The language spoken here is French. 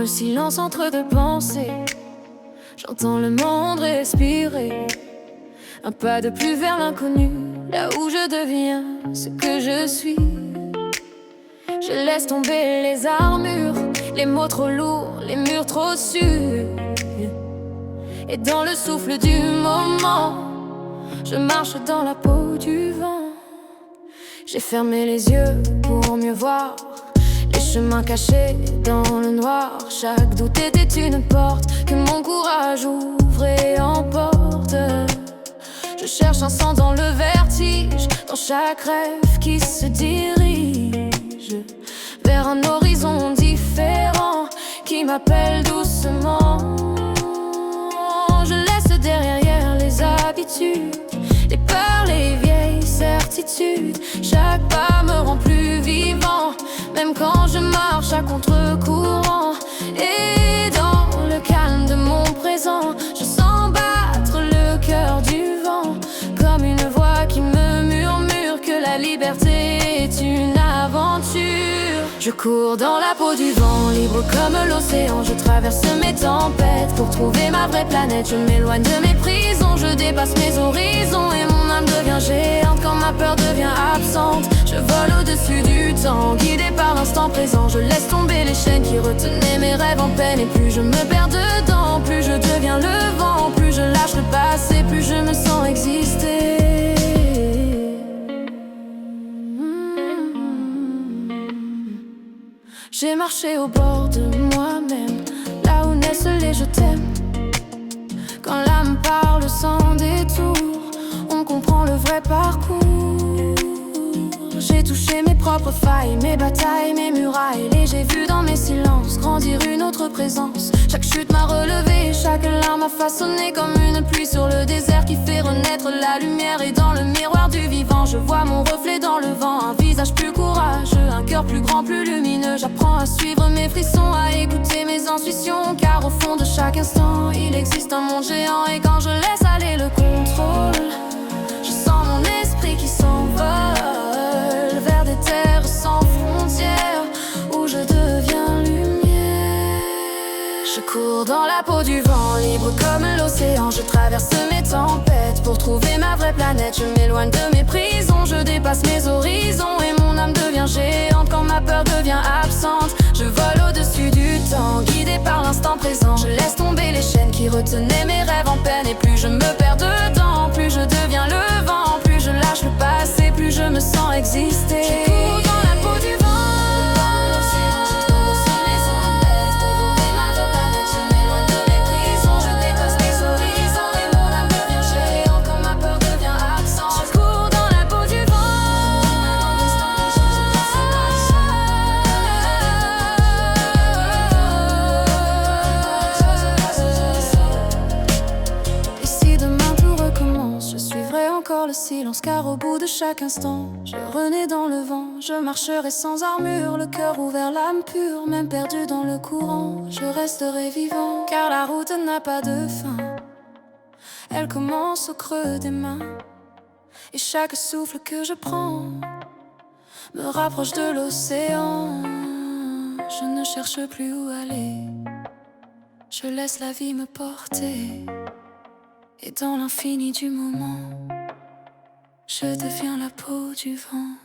le silence entre deux pensées, j'entends le monde respirer. Un pas de plus vers l'inconnu, là où je deviens ce que je suis. Je laisse tomber les armures, les mots trop lourds, les murs trop sûrs. Et dans le souffle du moment, je marche dans la peau du vent. J'ai fermé les yeux pour mieux voir les chemins cachés dans le noir. Chaque doute était une porte que mon courage ouvre et emporte. Je cherche un sens dans le vertige, dans chaque rêve qui se dirige vers un horizon différent qui m'appelle doucement. Je laisse derrière les habitudes, les peurs, les vieilles certitudes. Chaque pas me rend plus vivant, même quand je marche à contre-courant. Et dans le calme de mon présent, je sens battre le cœur du vent, comme une voix qui me murmure que la liberté est une aventure. Je cours dans la peau du vent, libre comme l'océan. Je traverse mes tempêtes pour trouver ma vraie planète. Je m'éloigne de mes prisons, je dépasse mes horizons. Et mon âme devient géante quand ma peur devient absente. Je vole au-dessus du temps, guidé par l'instant présent. Je laisse tomber les chaînes qui retenaient mes rêves en peine. Et plus je me perds dedans, plus je deviens le vent. Plus je lâche le passé, plus je me sens exister. J'ai marché au bord de moi-même, là où naissent les je t'aime. Quand l'âme parle sans détour, on comprend le vrai parcours. J'ai touché mes propres failles, mes batailles, mes murailles. Et j'ai vu dans mes silences grandir une autre présence. Chaque chute m'a relevé, chaque larme m'a façonné comme une pluie sur le désert qui fait renaître la lumière. Et dans le miroir du vivant, je vois mon reflet dans le vent. Un visage plus courageux, un cœur plus grand, plus lumineux. J'apprends à suivre mes frissons, à écouter mes intuitions. Car au fond de chaque instant, il existe un monde géant. Et quand je laisse aller le contrôle, je sens mon esprit qui s'envole vers des terres sans frontières, où je deviens lumière. Je cours dans la peau du vent, libre comme l'océan. Je traverse mes tempêtes pour trouver ma vraie planète. Je m'éloigne de mes prisons, je dépasse mes horizons. Et mon âme devient géante quand ma peur devient absente. Je vole au-dessus du temps, guidé par l'instant présent. Je laisse tomber les chaînes qui retenaient mes rêves en peine. Et plus je me perds dedans, plus je deviens le vent. Plus je lâche le passé, plus je me sens exister. Je cours dans la peau du vent. Le silence, car au bout de chaque instant, je renais dans le vent. Je marcherai sans armure, le cœur ouvert, l'âme pure. Même perdu dans le courant, je resterai vivant. Car la route n'a pas de fin, elle commence au creux des mains. Et chaque souffle que je prends me rapproche de l'océan. Je ne cherche plus où aller, je laisse la vie me porter. Et dans l'infini du moment, je deviens la peau du vent.